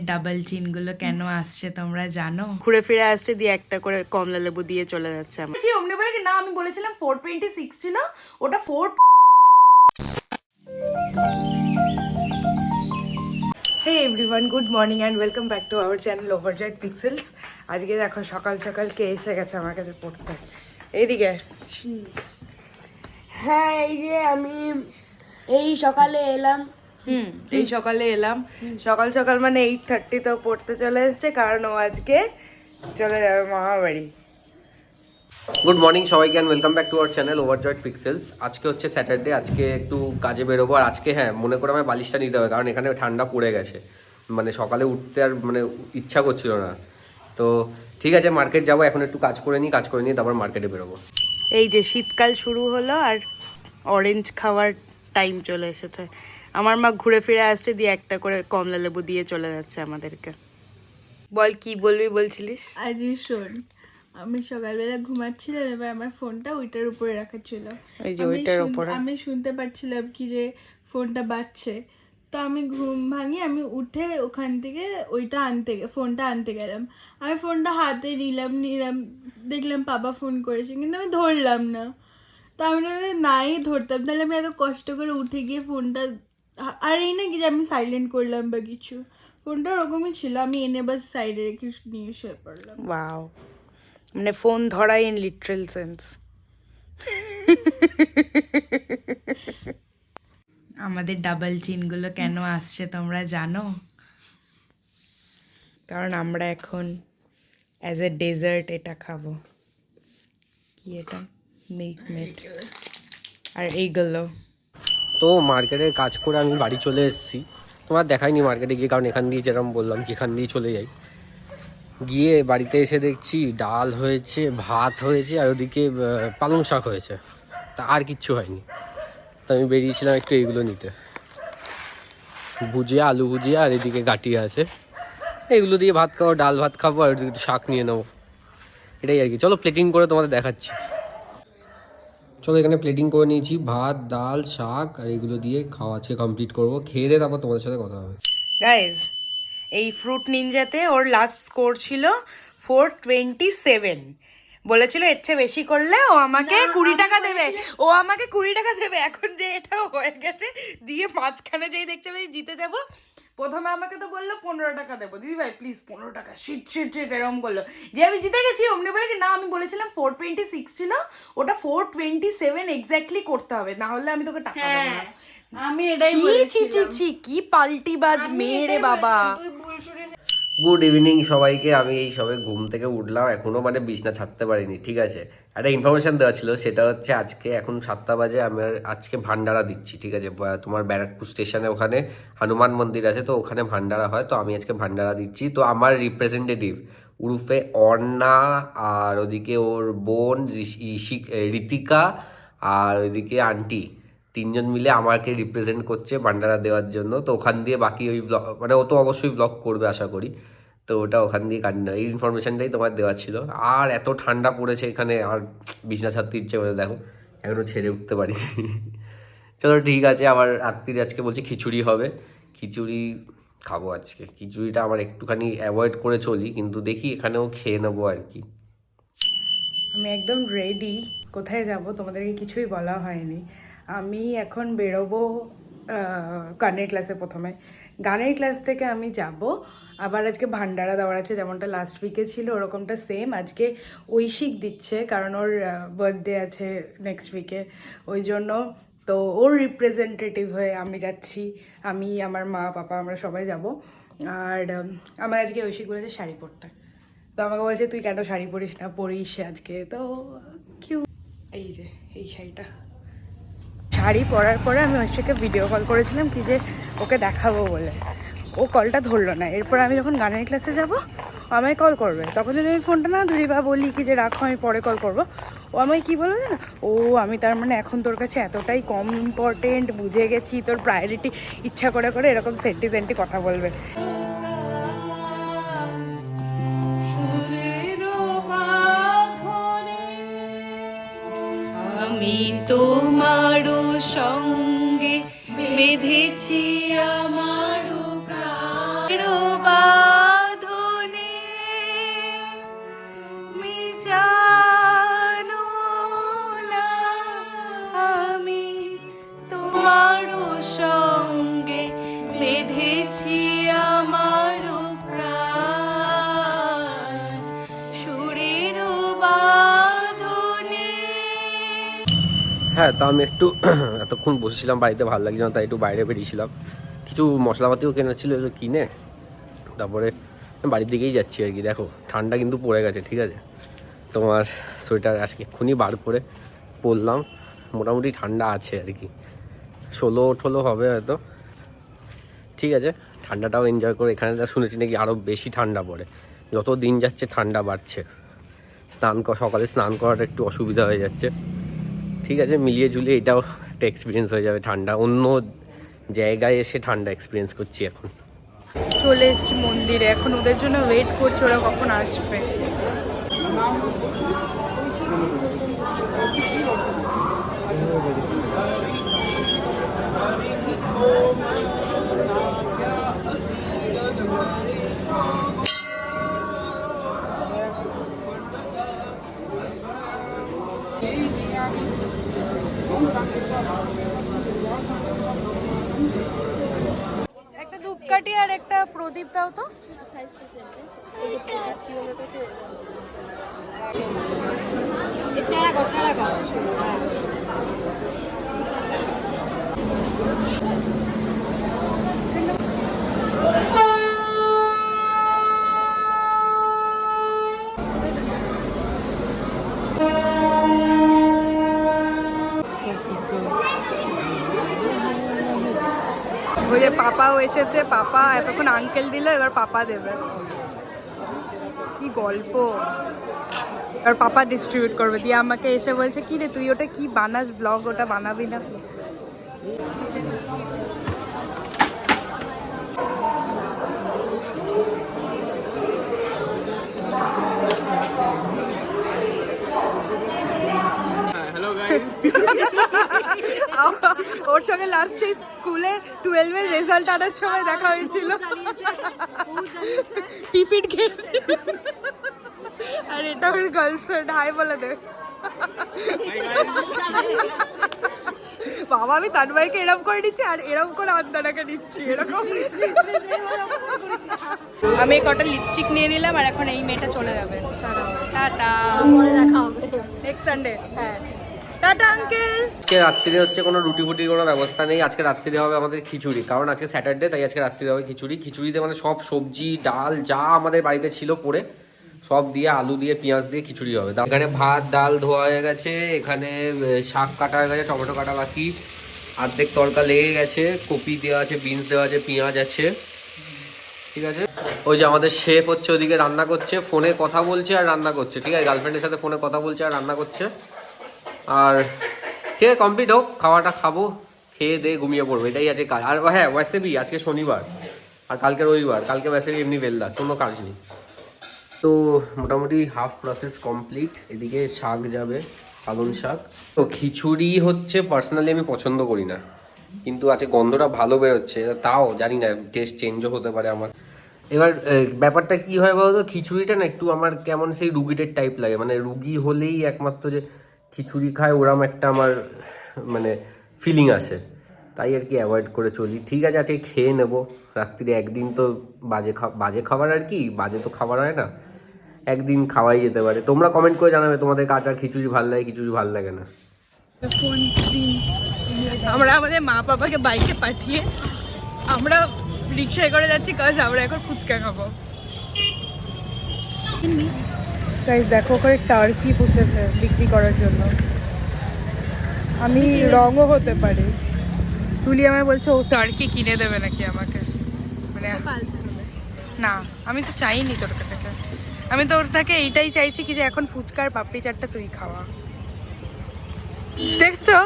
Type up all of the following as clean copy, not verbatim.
Double চিনগুলো কেন আসছে তোমরা জানো? ঘুরে ফিরে আসছে, দিয়ে একটা করে কমলা লেবু দিয়ে চলে যাচ্ছে। আমার অমনি বলে কি না, আমি বলেছিলাম 426 ছিল, ওটা 4। Hey everyone, good morning and welcome back to our channel Overjoyed Pixels. আজকে দেখো সকাল সকাল কে এসে গেছে আমার কাছে পড়তে। এইদিকে হ্যাঁ, এই যে আমি এই সকালে এলাম। এই সকালে এলাম, সকাল সকাল মানে 8:30 তো পড়তে চলে এসছে, কারণ ও আজকে চলে যাবে মামা বাড়ি। গুড মর্নিং সবাইকে and welcome back to our channel ওভারজয়েড pixels. আজকে হচ্ছে স্যাটারডে, আজকে একটু কাজে বেরোবো। আর আজকে হ্যাঁ মনে করে আমার বালিশটা নিতে হবে, কারণ এখানে ঠান্ডা পড়ে গেছে, মানে সকালে উঠতে আর মানে ইচ্ছা করছিল না। তো ঠিক আছে, মার্কেট যাবো এখন, একটু কাজ করে নিই তারপর মার্কেটে বেরোবো। এই যে শীতকাল শুরু হলো আর অরেঞ্জ খাওয়ার টাইম চলে এসেছে। আমার মা ঘুরে ফিরে আসছে, দিয়ে একটা করে কমলা লেবু দিয়ে চলে যাচ্ছে আমাদেরকে। বল কি বলবি বলছিলিস? আজ শোন, আমি সকালবেলা ঘুমাচ্ছিলাম, এবার আমার ফোনটা ওইটার উপরে রাখা ছিল। এই যে ওইটার উপরে আমি শুনতে পাচ্ছিলাম কি যে ফোনটা বাজছে। তো আমি ঘুম ভাঙি, আমি উঠে ওখান থেকে ফোনটা আনতে গেলাম। আমি ফোনটা হাতে নিলাম, দেখলাম বাবা ফোন করেছে, কিন্তু আমি ধরলাম না। তো আমি নাই ধরতাম, তাহলে আমি এত কষ্ট করে উঠে গিয়ে ফোনটা, আর এই না কি যে আমি সাইলেন্ট করলাম বা কিছু, ফোনটা ওরকমই ছিল, আমি এনে বাস সাইডে রেখে নিয়ে শুয়ে পড়লাম। ওয়াও, মানে ফোন ধরাই ইন লিটারাল সেন্স। আমাদের ডাবল চিনগুলো কেন আসছে তোমরা জানো? কারণ আমরা এখন অ্যাজ এ ডেজার্ট এটা খাবো। কি এটা? মিল্ক মেড আর এইগুলো। তো মার্কেটে কাজ করে আমি বাড়ি চলে এসেছি। তোমার দেখাইনি মার্কেটে গিয়ে, কারণ এখান দিয়ে যেরকম বললাম কি এখান দিয়ে চলে যাই। গিয়ে বাড়িতে এসে দেখছি ডাল হয়েছে, ভাত হয়েছে, আর ওদিকে পালং শাক হয়েছে, তা আর কিচ্ছু হয়নি। তো আমি বেরিয়েছিলাম একটু এইগুলো নিতে, ভুজিয়া, আলু ভুজিয়া, আর এদিকে গাঁটিয়া আছে, এগুলো দিয়ে ভাত খাবো, ডাল ভাত খাবো, আর একটু শাক নিয়ে নেবো, এটাই আর কি। চলো প্লেটিং করে তোমাদের দেখাচ্ছি। চলো এখানে প্লেটিং করে নিয়েছি, ভাত, ডাল, শাক, আর এগুলো দিয়ে খাওয়া আজকে কমপ্লিট করবো। খেয়ে দিয়ে তারপর তোমাদের সাথে কথা হবে। গাইজ, এই ফ্রুট নিনজাতে ওর লাস্ট স্কোর ছিল 427। বলেছিল এর চেয়ে বেশি করলে ও আমাকে 20 টাকা দেবে, এখন যে এটা হয়ে গেছে, দিয়ে মাঝখানে যেই দেখছে আমি জিতে যাব, প্রথমে আমাকে তো বললো 15 টাকা দেবো, দিদি ভাই প্লিজ 15 টাকা, শিট এরকম করলো। যে আমি জিতে গেছি অমনি বলে কি না, আমি বলেছিলাম 426 ছিল, ওটা 427 এক্স্যাক্টলি করতে হবে, না হলে আমি তোকে টাকা দেবো না। আমি এটাই ছি কি পাল্টিবাজ মেয়ে রে বাবা। গুড ইভিনিং সবাইকে। আমি এই সবে ঘুম থেকে উঠলাম, এখনও মানে বিছনা ছাড়তে পারিনি। ঠিক আছে, একটা ইনফরমেশান দেওয়া ছিল, সেটা হচ্ছে আজকে এখন 7টা বাজে, আমি আজকে ভান্ডারা দিচ্ছি। ঠিক আছে, তোমার ব্যারাকপুর স্টেশনে ওখানে হনুমান মন্দির আছে, তো ওখানে ভান্ডারা হয়, তো আমি আজকে ভান্ডারা দিচ্ছি। তো আমার রিপ্রেজেন্টেটিভ উরুফে অর্ণা, আর ওদিকে ওর বোন ঋতিকা, আর ওইদিকে আন্টি, তিনজন মিলে আমাকে রিপ্রেজেন্ট করছে ভান্ডারা দেওয়ার জন্য। তো ওখান দিয়ে বাকি ওই ব্লগ, মানে ও তো অবশ্যই ব্লগ করবে আশা করি, তো ওটা ওখান দিয়ে কান্না, এই ইনফরমেশানটাই তোমার দেওয়া ছিল। আর এত ঠান্ডা পড়েছে এখানে, আর বিছনা ছাড়তে ইচ্ছে করে, দেখো এখনও ছেড়ে উঠতে পারিনি। চলো ঠিক আছে, আবার রাত্রিরে আজকে বলছি খিচুড়ি হবে, খিচুড়ি খাবো আজকে। খিচুড়িটা আমার একটুখানি অ্যাভয়েড করে চলি, কিন্তু দেখি এখানেও খেয়ে নেবো আর কি। আমি একদম রেডি। কোথায় যাব তোমাদেরকে কিছুই বলা হয়নি। আমি এখন বেরোবো গানের ক্লাসে। প্রথমে গানের ক্লাস থেকে আমি যাব, আবার আজকে ভান্ডারা দেওয়ার আছে, যেমনটা লাস্ট উইকে ছিল ওরকমটা সেম আজকে ঐশিক দিচ্ছে, কারণ ওর বার্থডে আছে নেক্সট উইকে, ওই জন্য। তো ওর রিপ্রেজেন্টেটিভ হয়ে আমি যাচ্ছি, আমি, আমার মা, পাপা, আমরা সবাই যাব। আর আমার আজকে ঐশিক বলেছে শাড়ি পরতে, তো আমাকে বলছে তুই কেন শাড়ি পরিস না, পরিস আজকে। তো কিউ, এই যে এই শাড়িটা, শাড়ি পরার পরে আমি ঐশীকে ভিডিও কল করেছিলাম কি যে ওকে দেখাবো বলে, ও কলটা ধরলো না। এরপর আমি যখন গানের ক্লাসে যাব ও আমায় কল করবে, তখন যদি আমি ফোনটা না ধরি বা বলি কি যে রাখো আমি পরে কল করবো, ও আমায় কী বলবে না, ও আমি তার মানে এখন তোর কাছে এতটাই কম ইম্পর্টেন্ট, বুঝে গেছি তোর প্রায়োরিটি, ইচ্ছা করে করে এরকম সেন্টি কথা বলবে। আমি তোমারও সঙ্গে বেঁধেছি আমারও প্রাণ। হ্যাঁ, তো আমি একটু এতক্ষণ বসেছিলাম বাড়িতে, ভালো লাগছে না, তাই একটু বাইরে বেরিয়েছিলাম, কিছু মশলাপাতিও কেনার ছিল, এগুলো কিনে তারপরে বাড়ির দিকেই যাচ্ছি আর কি। দেখো ঠান্ডা কিন্তু পড়ে গেছে, ঠিক আছে, তোমার সোয়েটার আজকে এক্ষুনি বার করে পরলাম, মোটামুটি ঠান্ডা আছে আর কি, 16-18 হবে হয়তো, ঠিক আছে। ঠান্ডাটাও এনজয় করে, এখানে যা শুনেছি নাকি আরও বেশি ঠান্ডা পড়ে, যত দিন যাচ্ছে ঠান্ডা বাড়ছে, সকালে স্নান করাটা একটু অসুবিধা হয়ে যাচ্ছে, ঠিক আছে। মিলিয়ে ঝুলিয়ে এটাও একটা এক্সপিরিয়েন্স হয়ে যাবে, ঠান্ডা অন্য জায়গায় এসে ঠান্ডা এক্সপিরিয়েন্স করছি এখন। চলে এসছি মন্দিরে, এখন ওদের জন্য ওয়েট করছি, ওরা কখন আসবে। একটা ধূপকাঠি আর একটা প্রদীপ দাও তো। ওই যে পাপাও এসেছে, পাপা এতক্ষণ আঙ্কেল দিল, এবার পাপা দেবে। কি গল্প। এবার পাপা ডিস্ট্রিবিউট করবে, দিয়ে আমাকে এসে বলছে কি রে তুই ওটা কি বানাস, ব্লগ ওটা বানাবি না? ওর সঙ্গে লাস্ট সেই স্কুলে 12-এর রেজাল্ট আনার সময় দেখা হয়েছিল, টিফিন খেয়েছি। আর এটা ওর গার্লফ্রেন্ড, হাই বলে দে। বাবা আমি তানভাইকে এরকম করে নিচ্ছি আর এরকম করে আন্দানাকে নিচ্ছি, এরকম। আমি কটা লিপস্টিক নিয়ে নিলাম আর এখন এই মেয়েটা চলে যাবে। টাটা, পরে দেখা হবে নেক্সট সানডে। হ্যাঁ টাটা আঙ্কেল। আজকে রাত্রিরে হচ্ছে কোনো রুটি ফুটির কোনো ব্যবস্থা নেই, আজকে রাত্রিরে হবে আমাদের খিচুড়ি, কারণ আজকে স্যাটারডে, তাই আজকে রাত্রিরে হবে খিচুড়ি। খিচুড়িতে মানে সব সবজি ডাল যা আমাদের বাড়িতে ছিল পড়ে সব দিয়ে, আলু দিয়ে পেঁয়াজ দিয়ে খিচুড়ি হবে। এখানে ভাত ডাল ধোয়া হয়ে গেছে, এখানে শাক কাটা হয়ে গেছে, টমেটো কাটা বাকি, অর্ধেক তরকা লেগে গেছে, কপি দেওয়া আছে, বিনস দেওয়া আছে, পেঁয়াজ আছে, ঠিক আছে। ওই যে আমাদের শেফ হচ্ছে ওদিকে রান্না করছে, ফোনে কথা বলছে আর রান্না করছে, ঠিক আছে, গার্লফ্রেন্ডের সাথে ফোনে কথা বলছে আর রান্না করছে। আর খেয়ে কমপ্লিট হোক, খাওয়াটা খাবো, খেয়ে দিয়ে ঘুমিয়ে পড়বো, এটাই আছে কাজ। আর হ্যাঁ ওয়াসেবি আজকে শনিবার আর কালকে রবিবার, কালকে ওয়াসেবি এমনি বেলদা, কোনো কাজ নেই। তো মোটামুটি হাফ প্রসেস কমপ্লিট। এদিকে শাক যাবে, পালং শাক। তো খিচুড়ি হচ্ছে পার্সোনালি আমি পছন্দ করি না, কিন্তু আজকে গন্ধটা ভালো বেরোচ্ছে, তাও জানি না টেস্ট চেঞ্জও হতে পারে আমার। এবার ব্যাপারটা কি হয় বলতো, খিচুড়িটা না একটু আমার কেমন সেই রুগীদের টাইপ লাগে, মানে রুগী হলেই একমাত্র যে খিচুড়ি খায় ওরম একটা আমার মানে ফিলিং আসে, তাই আর কি অ্যাভয়েড করে চলি। ঠিক আছে আজকে খেয়ে নেবো, রাত্রিরে একদিন তো বাজে খাবার আর কি, বাজে তো খাবার হয় না, একদিন খাওয়াই যেতে পারে। তোমরা কমেন্ট করে জানাবে তোমাদের কাটার খিচুড়ি ভালো লাগে, খিচুড়ি ভালো লাগে না। আমরা আমাদের মা বাবাকে বাইকে পাঠিয়ে আমরা রিক্সায় করে যাচ্ছি, কাজ আমরা এখন ফুচকা খাবো। গাইস দেখো করে টার্কি পুষেছে বিক্রি করার জন্য, আমি রঙও হতে পারি। তুলি আমায় বলছে ও টার্কি কিনে দেবে নাকি আমাকে, মানে না আমি তো চাইনি তোর কাছে, আমি তো ওর থেকে এইটাই চাইছি কি যে এখন ফুচকার পাপড়ি চাটটা তুই খাওয়া। দেখছো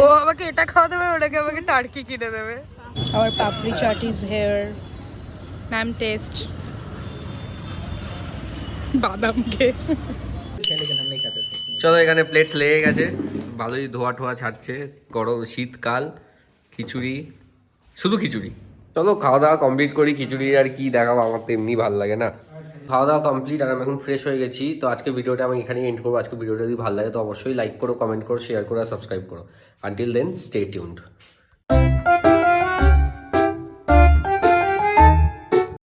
ও আমাকে এটা খাওয়াতে পারে, ওটাকে আমাকে টার্কি কিনে দেবে। Our papdi chaat is here, ma'am taste বাদাম কে। চলো এখানে প্লেটস লেগে গেছে, ভালোই ধোয়া ঠোয়া ছাড়ছে, গরম শীতকাল, খিচুড়ি, শুধু খিচুড়ি। চলো খাওয়া দাওয়া কমপ্লিট করি, খিচুড়ি আর কি দেখাবো, আমার তো এমনি ভালো লাগে না। খাওয়া দাওয়া কমপ্লিট আর আমি এখন ফ্রেশ হয়ে গেছি। তো আজকে ভিডিওটা আমি এখানেই এন্ড করবো। আজকে ভিডিওটা যদি ভালো লাগে তো অবশ্যই লাইক করো, কমেন্ট করো, শেয়ার করো, সাবস্ক্রাইব করো। Until then stay tuned.